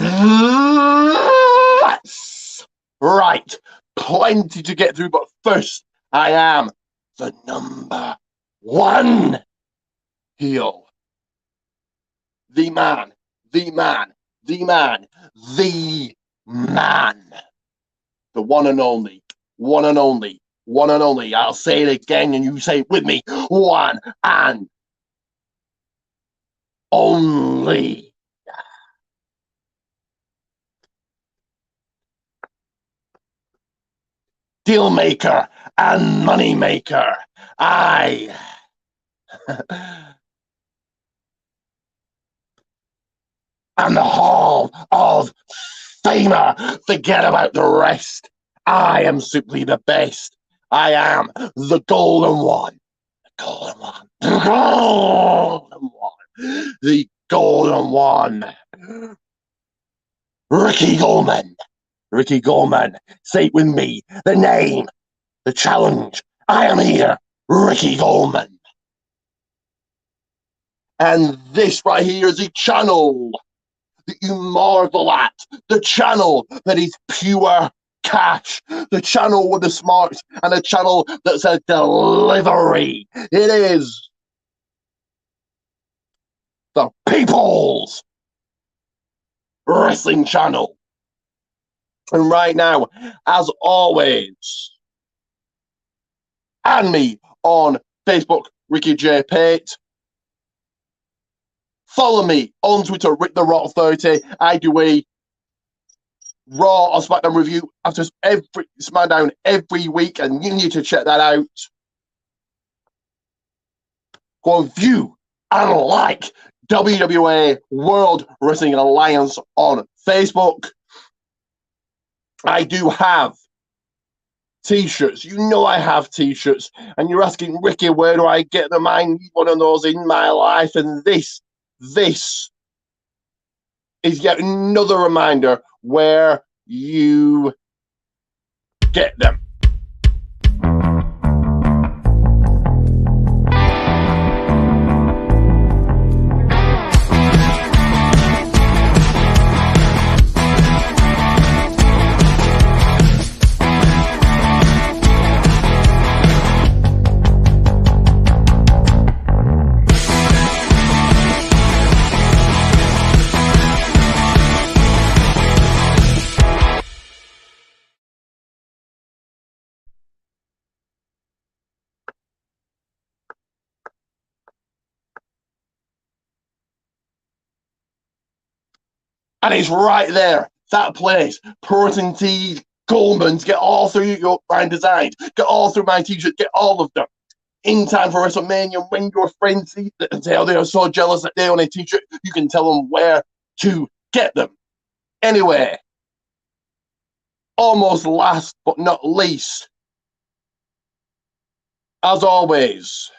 And that's right. Plenty to get through, but first, I am the number one heel. The man, the man, the man, the man. The one and only, one and only, one and only. I'll say it again and you say it with me. One and only. Deal maker and money maker. I am the Hall of Famer. Forget about the rest. I am simply the best. I am the golden one. The golden one. The golden one. The golden one. Ricky Goldman. Ricky Goldman. Say it with me. The name. The challenge. I am here. Ricky Goldman. And this right here is a channel that you marvel at. The channel that is pure cash. The channel with the smarts and a channel that's a delivery. It is the People's Wrestling Channel. And right now, as always, and me on Facebook, Ricky J. Pate. Follow me on Twitter, Rick the Rock 30. I do a Raw or SmackDown review after every SmackDown every week, and you need to check that out. Go view and like WWA World Wrestling Alliance on Facebook. I do have t-shirts. You know I have t-shirts, and you're asking, Ricky, where do I get them? I need one of those in my life, and this is yet another reminder where you get them. And it's right there, that place, Protein Tees, Goldman's, get all through your brand designs, get all through my t-shirts, get all of them. In time for WrestleMania, when your friends see that and say, oh, they are so jealous that they own a t-shirt, you can tell them where to get them. Anyway, almost last but not least, as always,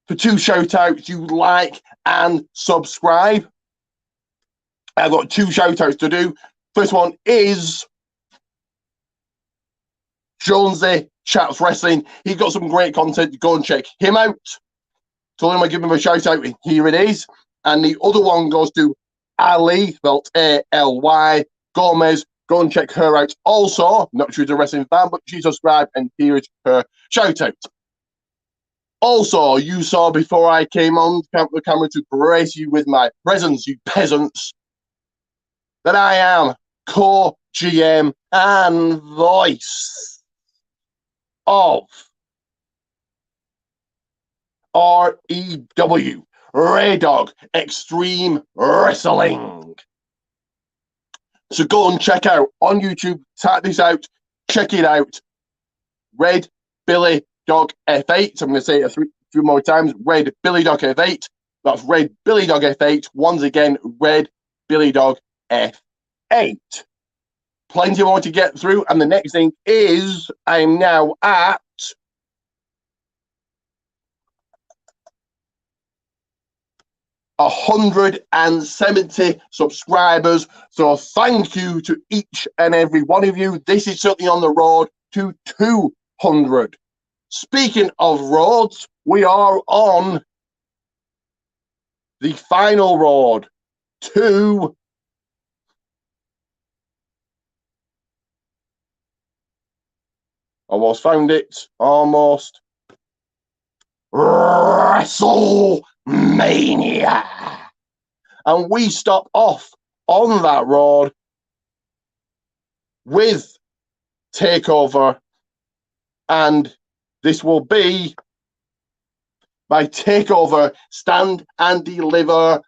for 2 shout-outs, you like and subscribe. I've got 2 shout-outs to do. First one is Jonesy Chats Wrestling. He's got some great content. Go and check him out. Told him I'd give him a shout-out. Here it is. And the other one goes to Ali, spelled A-L-Y, Gomez. Go and check her out. Also, not sure she's a wrestling fan, but she subscribed, and here is her shout-out. Also, you saw before I came on the camera to grace you with my presence, you peasants, that I am co-GM and voice of REW, Ray Dog Extreme Wrestling. So go and check out on YouTube, type this out, check it out. Red Billy Dog F8. So I'm going to say it a few more times. Red Billy Dog F8. That's Red Billy Dog F8. Once again, Red Billy Dog F8. Plenty more to get through. And the next thing is I'm now at 170 subscribers. So thank you to each and every one of you. This is certainly on the road to 200. Speaking of roads, we are on the final road 2. Almost found it. Almost. Wrestlemania. And we stop off on that road with TakeOver. And this will be my TakeOver Stand and Deliver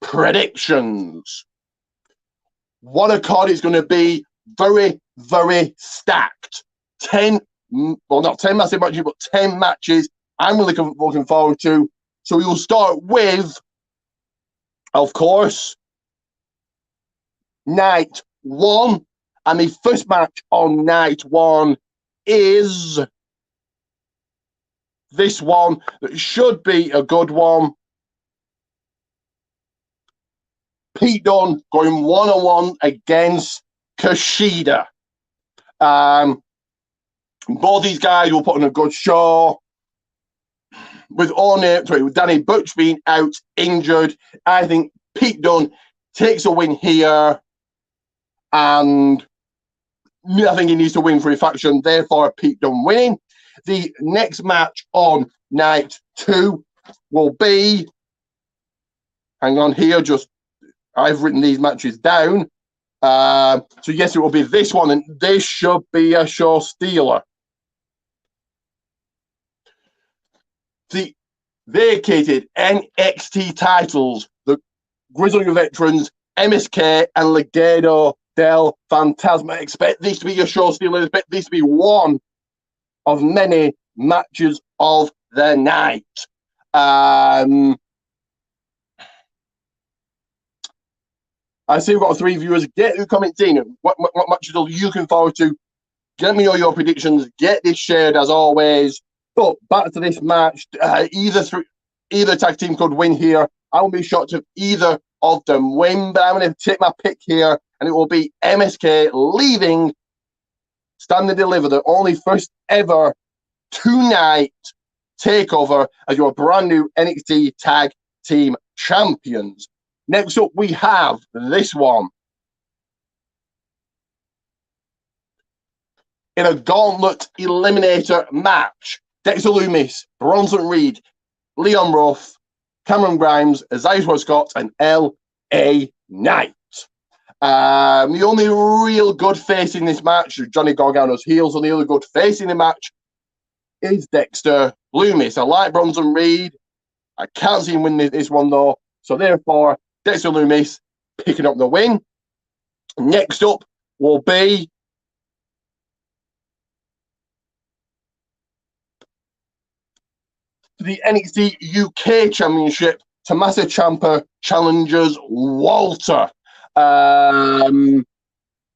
predictions. What a card is going to be. Very, very stacked. 10, well, not 10 massive matches, but 10 matches I'm really looking forward to. So we will start with, of course, night 1. And the first match on night 1 is this one that should be a good one. Pete Dunne going one-on-one against Kushida. Both these guys will put on a good show. With Danny Butch being out injured, I think Pete Dunne takes a win here, and I think he needs to win for his faction. Therefore, Pete Dunne winning. The next match on night 2 will be. Hang on here, I've written these matches down. So yes, it will be this one, and this should be a show stealer. The vacated NXT titles, the Grizzly Veterans, MSK, and Legado del Fantasma. Expect this to be a show stealer. Expect this to be one of many matches of the night. I see we've got 3 viewers. Get who comments in. What matches are you looking forward to? Let me know your predictions. Get this shared as always. But back to this match. Either tag team could win here. I won't be shocked if either of them win. But I'm going to take my pick here, and it will be MSK leaving Stand and Deliver, the only first ever 2-night takeover as your brand new NXT Tag Team Champions. Next up, we have this one. In a gauntlet eliminator match, Dexter Lumis, Bronson Reed, Leon Ruff, Cameron Grimes, Isaiah Scott, and L.A. Knight. The only real good face in this match is Johnny Gargano's heels, and the other good face in the match is Dexter Lumis. I like Bronson Reed. I can't see him win this one, though. So, therefore, Dexter Lumis picking up the win. Next up will be the NXT UK Championship. Tommaso Ciampa challenges Walter.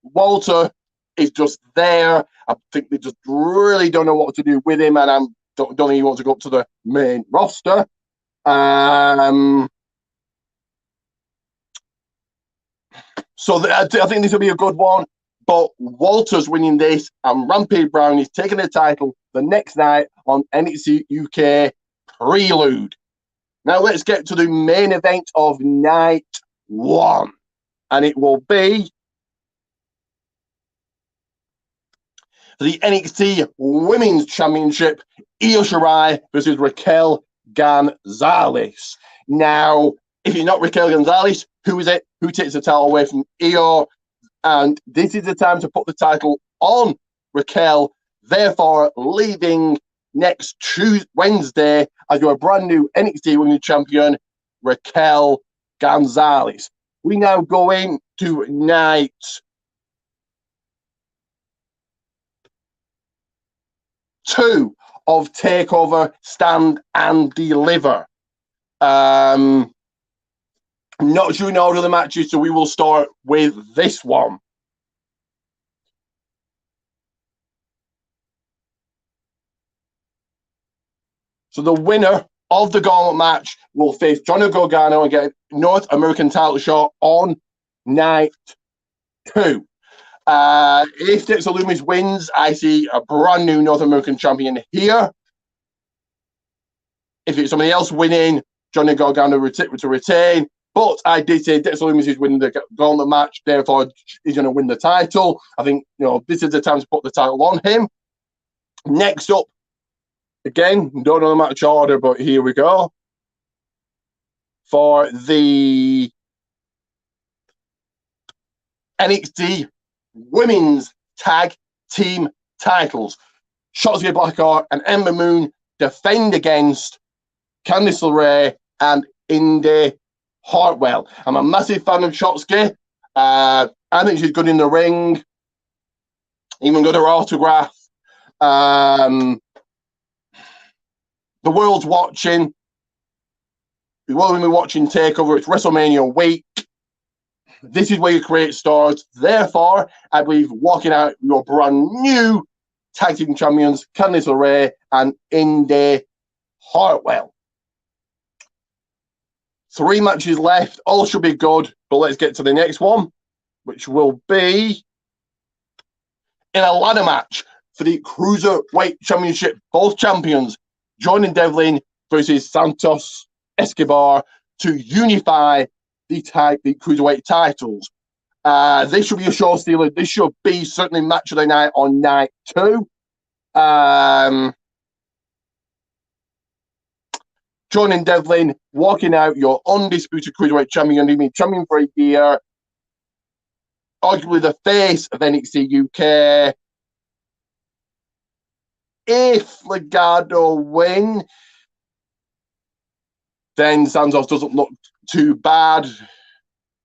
Walter is just there. I think they just really don't know what to do with him, and I don't think he wants to go up to the main roster. So I think this will be a good one, but Walter's winning this, and Rampage Brown is taking the title the next night on NXT UK Prelude. Now let's get to the main event of night 1, and it will be the NXT Women's Championship, Io Shirai versus Raquel Gonzalez. Now, if it's not Raquel Gonzalez, who is it? Who takes the title away from Io? And this is the time to put the title on Raquel, therefore leaving next Wednesday as your brand new NXT Women's Champion, Raquel Gonzalez. We now go into night 2 of TakeOver Stand and Deliver. I'm not sure in order of the matches, so we will start with this one. So the winner of the gauntlet match will face Johnny Gargano and get a North American title shot on night 2. If Dexter Lumis wins, I see a brand new North American champion here. If it's somebody else winning, Johnny Gargano to retain. But I did say Dexter Lumis is winning the gauntlet match, therefore he's going to win the title. I think, this is the time to put the title on him. Next up, again, don't know the match order, but here we go. For the NXT Women's Tag Team titles, Shotzi Blackheart and Ember Moon defend against Candice LeRae and Indy Hartwell. I'm a massive fan of Shotzi. I think she's good in the ring. Even got her autograph. The world's watching. The world will be watching TakeOver. It's WrestleMania week. This is where you create stars. Therefore, I believe walking out your brand new tag team champions, Candice LeRae and Indy Hartwell. 3 matches left. All should be good. But let's get to the next one, which will be in a ladder match for the Cruiserweight Championship. Both champions, Jordan Devlin versus Santos Escobar, to unify the Cruiserweight titles. This should be a show stealer. This should be certainly match of the night on night 2. Jordan Devlin walking out, your undisputed Cruiserweight champion. You've been champion for a year. Arguably the face of NXT UK. If Legado win, then Santos doesn't look too bad.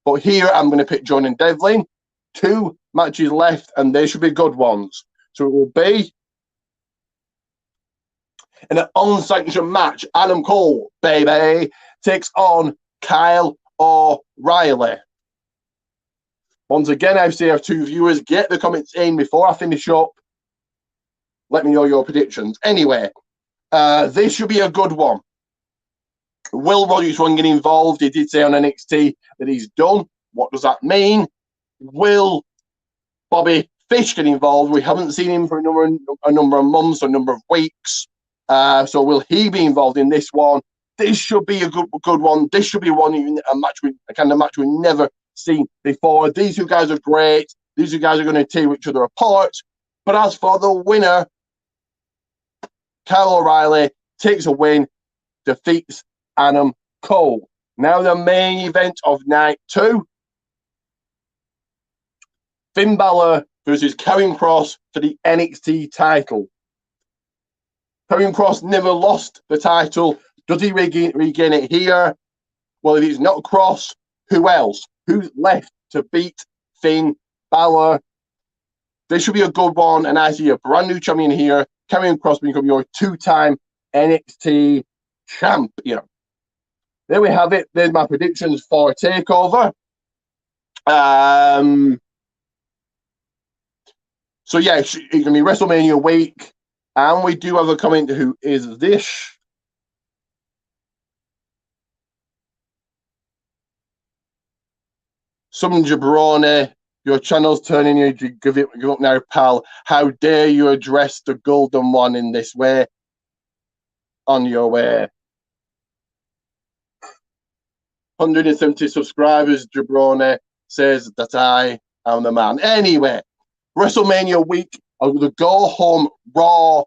But here I'm going to pick Jordan Devlin. 2 matches left, and they should be good ones. So it will be in an unsanctioned match. Adam Cole, baby, takes on Kyle O'Reilly. Once again, I say I have 2 viewers. Get the comments in before I finish up. Let me know your predictions. Anyway, this should be a good one. Will Rogers won't get involved. He did say on NXT that he's done. What does that mean? Will Bobby Fish get involved? We haven't seen him for a number of months, a number of weeks. So will he be involved in this one? This should be a good one. This should be a kind of match we've never seen before. These 2 guys are great. These 2 guys are going to tear each other apart. But as for the winner, Kyle O'Reilly takes a win, defeats Adam Cole. Now the main event of night 2. Finn Balor versus Karrion Kross for the NXT title. Karrion Kross never lost the title. Does he regain it here? Well, if it's not Kross, who else? Who's left to beat Finn Balor? This should be a good one, and I see a brand new champion here. Karrion Kross become your 2-time NXT champion. There we have it. There's my predictions for TakeOver. So yeah, it's going to be WrestleMania week, and we do have a comment. Who is this? Some jabroni. Your channel's turning you. Give up now, pal. How dare you address the golden one in this way? On your way. 170 subscribers, jabroni says that I am the man. Anyway, WrestleMania week of the Go Home Raw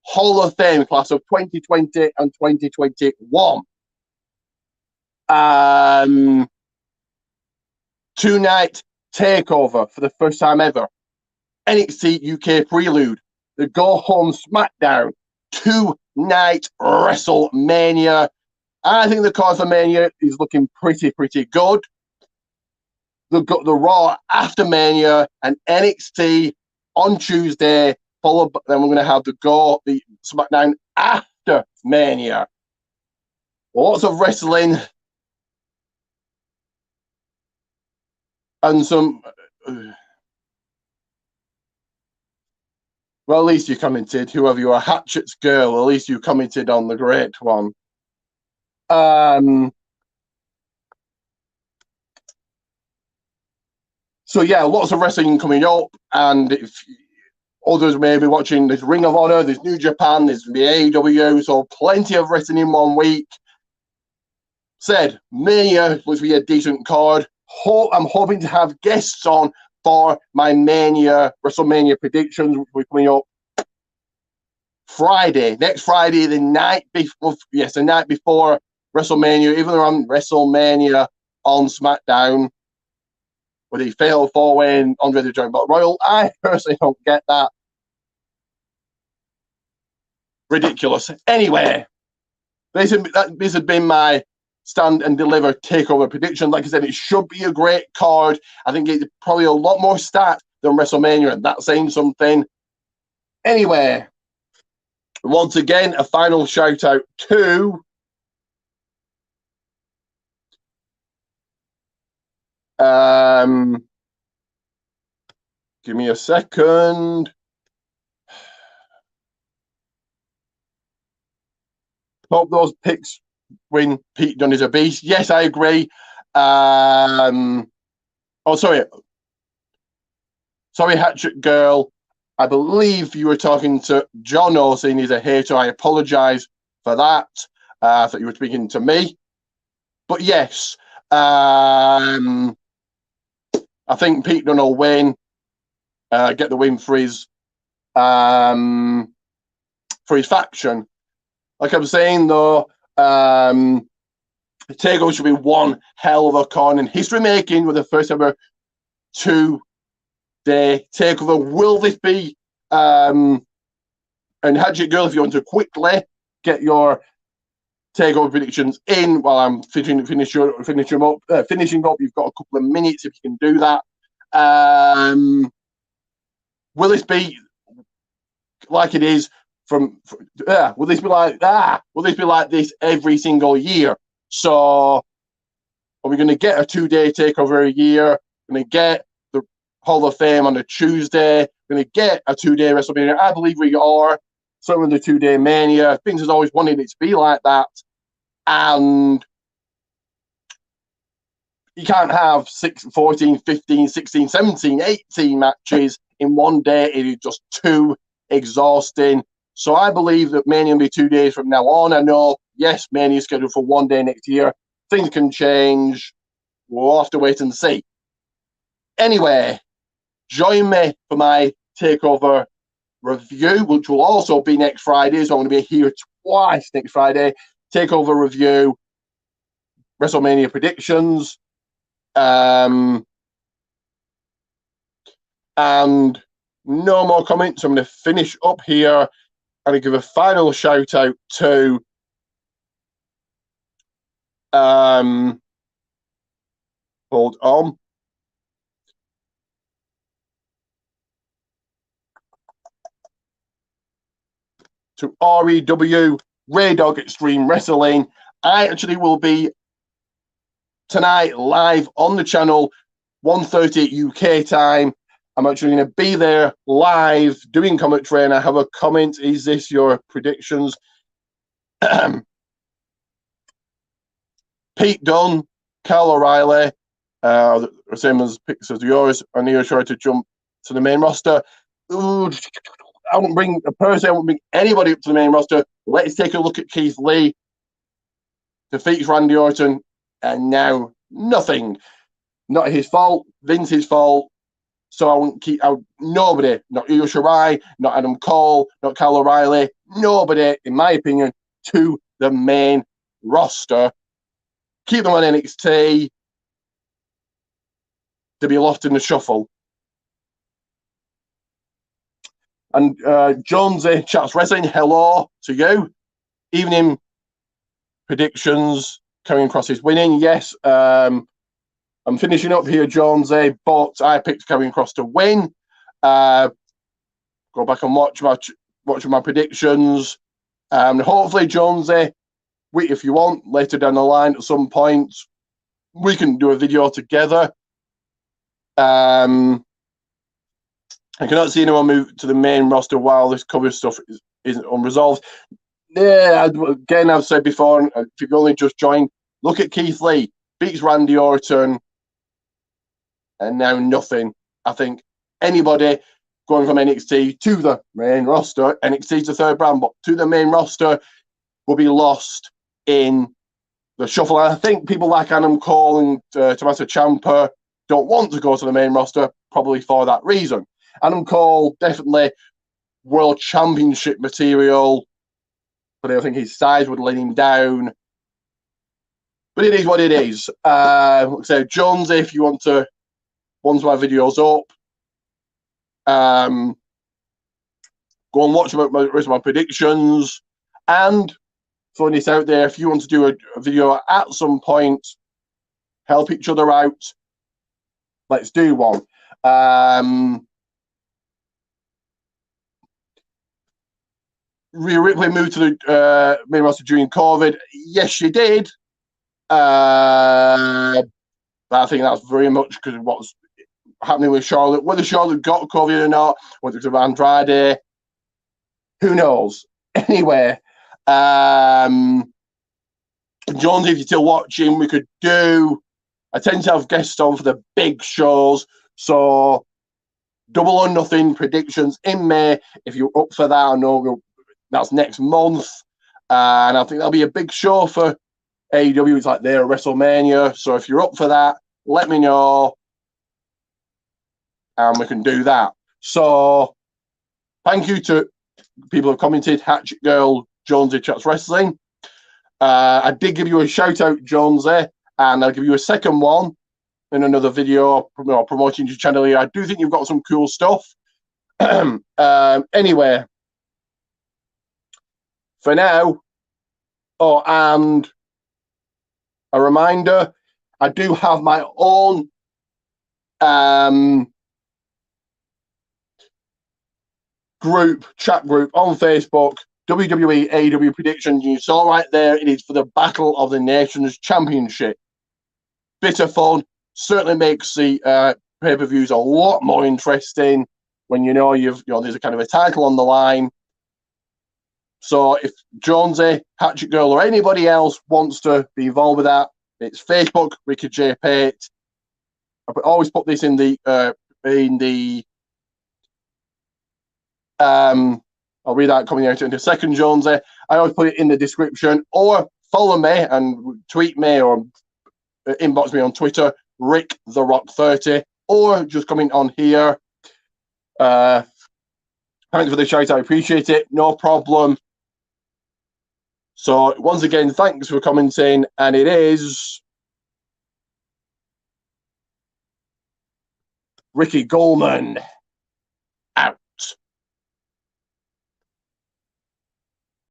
Hall of Fame class of 2020 and 2021. 2-night takeover for the first time ever. NXT UK Prelude, the Go Home SmackDown, 2-night WrestleMania. I think the card for Mania is looking pretty good. They've got the Raw after Mania and NXT on Tuesday, followed by, then we're going to have the SmackDown after Mania. Lots of wrestling and some. Well, at least you commented. Whoever you are, Hatchet's girl. At least you commented on the great one. So yeah, lots of wrestling coming up, and if others may be watching, there's Ring of Honor, there's New Japan, there's the AEW, so plenty of wrestling in one week. said Mania looks to be a decent card. I'm hoping to have guests on for my WrestleMania predictions, which will be coming up next Friday, the night before. Yes, the night before WrestleMania. Even though I'm WrestleMania on SmackDown with a fatal four-way and Andre the Giant Battle Royal, I personally don't get that. Ridiculous. Anyway, this has been my stand and deliver takeover prediction. Like I said, it should be a great card. I think it's probably a lot more stacked than WrestleMania, and that's saying something. Anyway, once again, a final shout out to give me a second. Hope those picks win. Pete Dunne is a beast. Yes, I agree. Sorry, Hatchet Girl. I believe you were talking to John Olsen. He's a hater. I apologise for that. I thought you were speaking to me. But yes, I think Pete Dunne will win. Get the win for his faction. Like I'm saying, though, the takeover should be one hell of a con in history making with the first ever 2-day takeover. Will this be? And Hatchet Girl, if you want to quickly get your takeover predictions in while I'm finishing up, you've got a couple of minutes if you can do that. Will this be like it is will this be like this every single year? So are we going to get a 2-day takeover a year? Going to get the Hall of Fame on a Tuesday? Going to get a 2-day WrestleMania? I believe we are. Certainly the 2-day Mania. Things has always wanted it to be like that. And you can't have 14, 15, 16, 17, 18 matches in one day. It is just too exhausting. So I believe that Mania will be 2 days from now on. I know, yes, Mania is scheduled for 1 day next year. Things can change. We'll have to wait and see. Anyway, join me for my takeover review, which will also be next Friday. So I'm going to be here twice next Friday. Takeover review, WrestleMania predictions, and no more comments. I'm going to finish up here and give a final shout out to hold on. To REW, Ray Dog Extreme Wrestling. I actually will be tonight live on the channel, 1:30 UK time. I'm actually going to be there live doing commentary, and I have a comment. Is this your predictions? Pete Dunne, Kyle O'Reilly, same as picks as yours. I need to try to jump to the main roster. Ooh, I won't bring anybody up to the main roster. Let's take a look at Keith Lee. Defeats Randy Orton, and now nothing. Not his fault. Vince's fault. So I won't keep out nobody. Not Io Shirai, not Adam Cole, not Kyle O'Reilly. Nobody, in my opinion, to the main roster. Keep them on NXT to be lost in the shuffle. And Jonesy Chats Wrestling, hello to you. Evening predictions. Coming across is winning. Yes, I'm finishing up here, Jonesy, but I picked Karrion Kross to win. Go back and watch my predictions. Hopefully, Jonesy, if you want, later down the line at some point, we can do a video together. I cannot see anyone move to the main roster while this cover stuff isn't unresolved. Yeah, again, I've said before, if you've only just joined, look at Keith Lee. Beats Randy Orton, and now nothing. I think anybody going from NXT to the main roster, NXT's the third brand, but to the main roster, will be lost in the shuffle. And I think people like Adam Cole and Tommaso Ciampa don't want to go to the main roster, probably for that reason. Adam Cole, definitely world championship material, but I think his size would let him down. But it is what it is. So Jones, if you want to, once my video's up, go and watch my predictions, and throwing this out there, if you want to do a video at some point, help each other out, let's do one. Rhea Ripley moved to the main roster during COVID. Yes, she did. But I think that's very much because of what's happening with Charlotte. Whether Charlotte got COVID or not, whether it's Andrade, who knows? Anyway, Jones, if you're still watching, we could do. I tend to have guests on for the big shows, so double or nothing predictions in May. If you're up for that, I know that's next month, and I think that'll be a big show for AEW. It's like their WrestleMania, so if you're up for that, let me know, and we can do that. So, thank you to people who have commented. Hatchet Girl, Jonesy Chats Wrestling. I did give you a shout out, Jonesy, and I'll give you a second one in another video promoting your channel here. I do think you've got some cool stuff. Anyway, for now, and a reminder, I do have my own chat group on Facebook, WWE AEW Predictions. You saw right there, it is for the Battle of the Nations Championship. Bit of fun, certainly makes the pay-per-views a lot more interesting when you know there's a kind of a title on the line. So if Jonesy, Hatchet Girl, or anybody else wants to be involved with that, it's Facebook, Ricochet Pate. I always put this in the I'll read that coming out in a second, Jonesy. I always put it in the description, or follow me and tweet me or inbox me on Twitter, Rick the Rock 30, or just comment on here. Thanks for the shout, I appreciate it. No problem. So once again, thanks for commenting, and it is Ricky Goldman.